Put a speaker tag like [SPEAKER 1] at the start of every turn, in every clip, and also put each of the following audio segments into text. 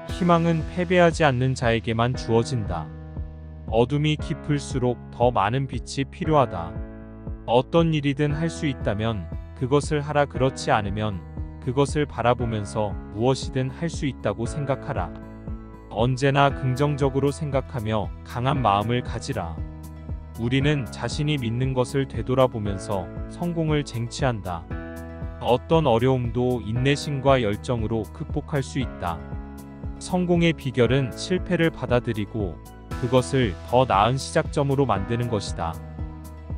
[SPEAKER 1] 희망은 패배하지 않는 자에게만 주어진다. 어둠이 깊을수록 더 많은 빛이 필요하다. 어떤 일이든 할 수 있다면 그것을 하라. 그렇지 않으면 그것을 바라보면서 무엇이든 할 수 있다고 생각하라. 언제나 긍정적으로 생각하며 강한 마음을 가지라. 우리는 자신이 믿는 것을 되돌아보면서 성공을 쟁취한다. 어떤 어려움도 인내심과 열정으로 극복할 수 있다. 성공의 비결은 실패를 받아들이고 그것을 더 나은 시작점으로 만드는 것이다.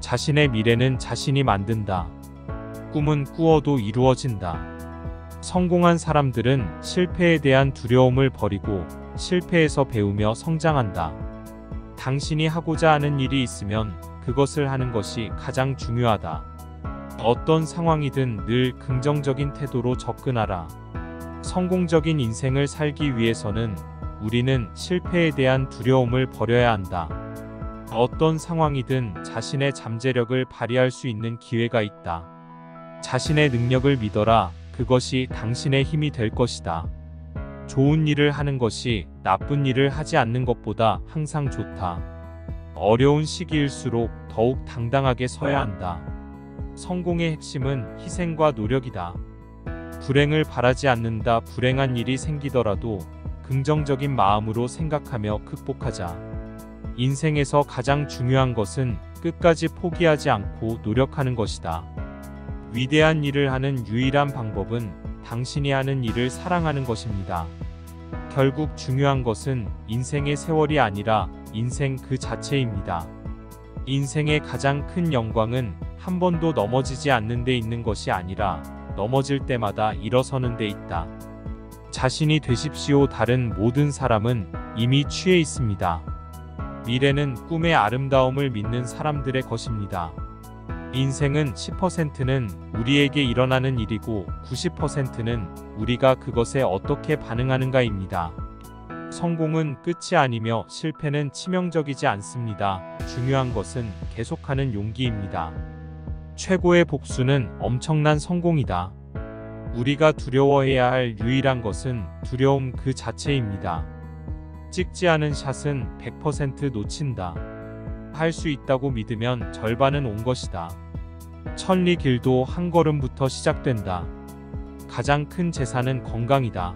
[SPEAKER 1] 자신의 미래는 자신이 만든다. 꿈은 꾸어도 이루어진다. 성공한 사람들은 실패에 대한 두려움을 버리고 실패에서 배우며 성장한다. 당신이 하고자 하는 일이 있으면 그것을 하는 것이 가장 중요하다. 어떤 상황이든 늘 긍정적인 태도로 접근하라. 성공적인 인생을 살기 위해서는 우리는 실패에 대한 두려움을 버려야 한다. 어떤 상황이든 자신의 잠재력을 발휘할 수 있는 기회가 있다. 자신의 능력을 믿어라. 그것이 당신의 힘이 될 것이다. 좋은 일을 하는 것이 나쁜 일을 하지 않는 것보다 항상 좋다. 어려운 시기일수록 더욱 당당하게 서야 한다. 성공의 핵심은 희생과 노력이다. 불행을 바라지 않는다. 불행한 일이 생기더라도 긍정적인 마음으로 생각하며 극복하자. 인생에서 가장 중요한 것은 끝까지 포기하지 않고 노력하는 것이다. 위대한 일을 하는 유일한 방법은 당신이 하는 일을 사랑하는 것입니다. 결국 중요한 것은 인생의 세월이 아니라 인생 그 자체입니다. 인생의 가장 큰 영광은 한 번도 넘어지지 않는 데 있는 것이 아니라 넘어질 때마다 일어서는 데 있다. 자신이 되십시오. 다른 모든 사람은 이미 취해 있습니다. 미래는 꿈의 아름다움을 믿는 사람들의 것입니다. 인생은 10%는 우리에게 일어나는 일이고 90%는 우리가 그것에 어떻게 반응하는가입니다. 성공은 끝이 아니며 실패는 치명적이지 않습니다. 중요한 것은 계속하는 용기입니다. 최고의 복수는 엄청난 성공이다. 우리가 두려워해야 할 유일한 것은 두려움 그 자체입니다. 찍지 않은 샷은 100% 놓친다. 할 수 있다고 믿으면 절반은 온 것이다. 천리 길도 한 걸음부터 시작된다. 가장 큰 재산은 건강이다.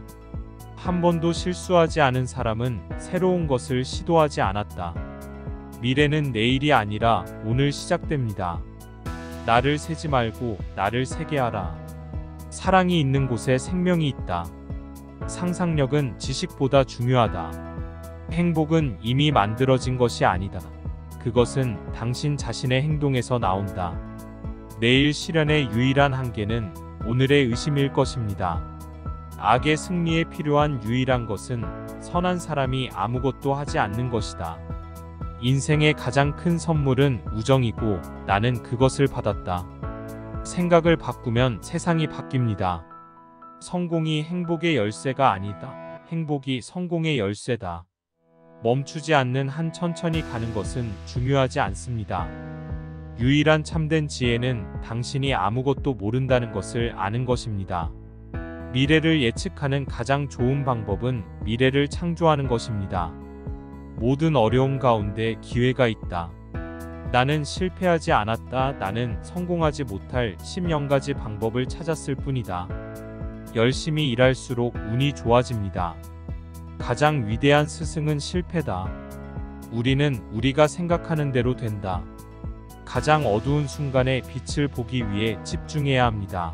[SPEAKER 1] 한 번도 실수하지 않은 사람은 새로운 것을 시도하지 않았다. 미래는 내일이 아니라 오늘 시작됩니다. 나를 세지 말고 나를 세게 하라. 사랑이 있는 곳에 생명이 있다. 상상력은 지식보다 중요하다. 행복은 이미 만들어진 것이 아니다. 그것은 당신 자신의 행동에서 나온다. 내일 실현의 유일한 한계는 오늘의 의심일 것입니다. 악의 승리에 필요한 유일한 것은 선한 사람이 아무것도 하지 않는 것이다. 인생의 가장 큰 선물은 우정이고 나는 그것을 받았다. 생각을 바꾸면 세상이 바뀝니다. 성공이 행복의 열쇠가 아니다. 행복이 성공의 열쇠다. 멈추지 않는 한 천천히 가는 것은 중요하지 않습니다. 유일한 참된 지혜는 당신이 아무것도 모른다는 것을 아는 것입니다. 미래를 예측하는 가장 좋은 방법은 미래를 창조하는 것입니다. 모든 어려움 가운데 기회가 있다. 나는 실패하지 않았다. 나는 성공하지 못할 10가지 방법을 찾았을 뿐이다. 열심히 일할수록 운이 좋아집니다. 가장 위대한 스승은 실패다. 우리는 우리가 생각하는 대로 된다. 가장 어두운 순간에 빛을 보기 위해 집중해야 합니다.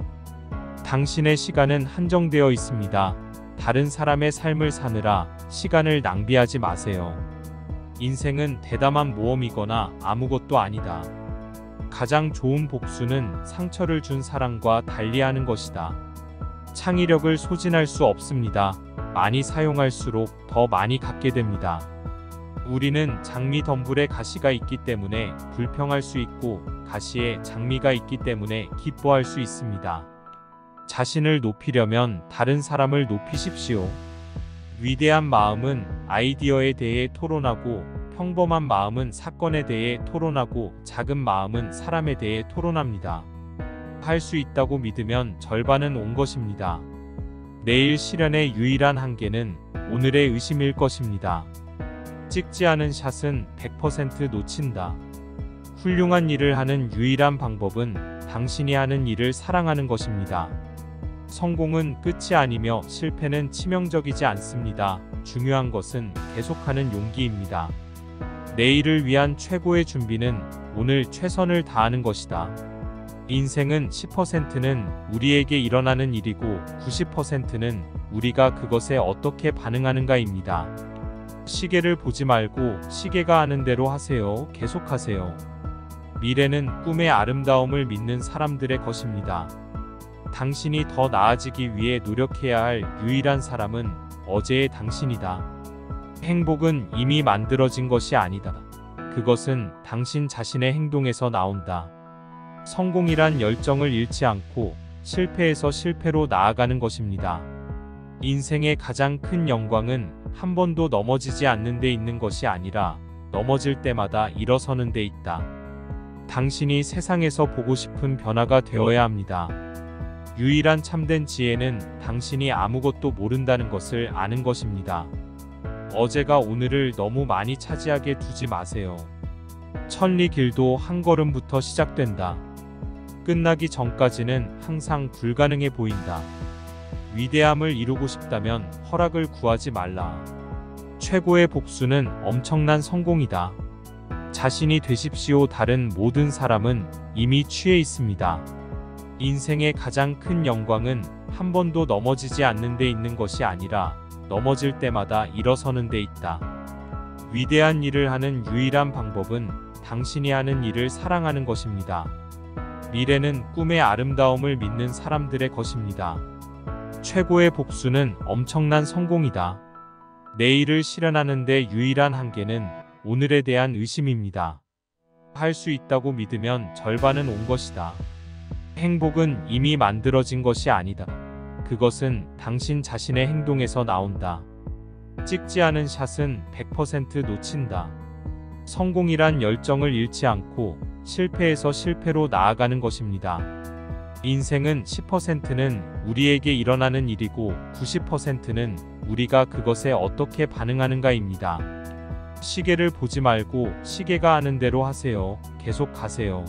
[SPEAKER 1] 당신의 시간은 한정되어 있습니다. 다른 사람의 삶을 사느라 시간을 낭비하지 마세요. 인생은 대담한 모험이거나 아무것도 아니다. 가장 좋은 복수는 상처를 준 사람과 달리하는 것이다. 창의력을 소진할 수 없습니다. 많이 사용할수록 더 많이 갖게 됩니다. 우리는 장미 덤불에 가시가 있기 때문에 불평할 수 있고 가시에 장미가 있기 때문에 기뻐할 수 있습니다. 자신을 높이려면 다른 사람을 높이십시오. 위대한 마음은 아이디어에 대해 토론하고 평범한 마음은 사건에 대해 토론하고 작은 마음은 사람에 대해 토론합니다. 할 수 있다고 믿으면 절반은 온 것입니다. 내일 실현의 유일한 한계는 오늘의 의심일 것입니다. 찍지 않은 샷은 100% 놓친다. 훌륭한 일을 하는 유일한 방법은 당신이 하는 일을 사랑하는 것입니다. 성공은 끝이 아니며 실패는 치명적이지 않습니다. 중요한 것은 계속하는 용기입니다. 내일을 위한 최고의 준비는 오늘 최선을 다하는 것이다. 인생은 10%는 우리에게 일어나는 일이고 90%는 우리가 그것에 어떻게 반응하는가입니다. 시계를 보지 말고 시계가 하는 대로 하세요. 계속하세요. 미래는 꿈의 아름다움을 믿는 사람들의 것입니다. 당신이 더 나아지기 위해 노력해야 할 유일한 사람은 어제의 당신이다. 행복은 이미 만들어진 것이 아니다. 그것은 당신 자신의 행동에서 나온다. 성공이란 열정을 잃지 않고 실패에서 실패로 나아가는 것입니다. 인생의 가장 큰 영광은 한 번도 넘어지지 않는 데 있는 것이 아니라 넘어질 때마다 일어서는 데 있다. 당신이 세상에서 보고 싶은 변화가 되어야 합니다. 유일한 참된 지혜는 당신이 아무것도 모른다는 것을 아는 것입니다. 어제가 오늘을 너무 많이 차지하게 두지 마세요. 천리 길도 한 걸음부터 시작된다. 끝나기 전까지는 항상 불가능해 보인다. 위대함을 이루고 싶다면 허락을 구하지 말라. 최고의 복수는 엄청난 성공이다. 자신이 되십시오. 다른 모든 사람은 이미 취해 있습니다. 인생의 가장 큰 영광은 한 번도 넘어지지 않는 데 있는 것이 아니라 넘어질 때마다 일어서는 데 있다. 위대한 일을 하는 유일한 방법은 당신이 하는 일을 사랑하는 것입니다. 미래는 꿈의 아름다움을 믿는 사람들의 것입니다. 최고의 복수는 엄청난 성공이다. 내일을 실현하는 데 유일한 한계는 오늘에 대한 의심입니다. 할 수 있다고 믿으면 절반은 온 것이다. 행복은 이미 만들어진 것이 아니다. 그것은 당신 자신의 행동에서 나온다. 찍지 않은 샷은 100% 놓친다. 성공이란 열정을 잃지 않고 실패에서 실패로 나아가는 것입니다. 인생은 10%는 우리에게 일어나는 일이고 90%는 우리가 그것에 어떻게 반응하는가입니다. 시계를 보지 말고 시계가 하는 대로 하세요. 계속 가세요.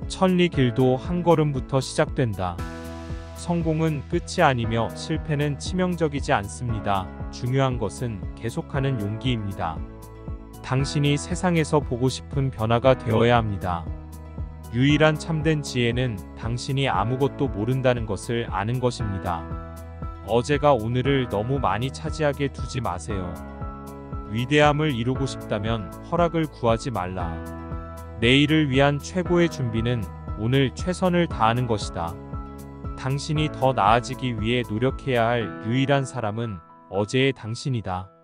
[SPEAKER 1] 천리 길도 한 걸음부터 시작된다. 성공은 끝이 아니며 실패는 치명적이지 않습니다. 중요한 것은 계속하는 용기입니다. 당신이 세상에서 보고 싶은 변화가 되어야 합니다. 유일한 참된 지혜는 당신이 아무것도 모른다는 것을 아는 것입니다. 어제가 오늘을 너무 많이 차지하게 두지 마세요. 위대함을 이루고 싶다면 허락을 구하지 말라. 내일을 위한 최고의 준비는 오늘 최선을 다하는 것이다. 당신이 더 나아지기 위해 노력해야 할 유일한 사람은 어제의 당신이다.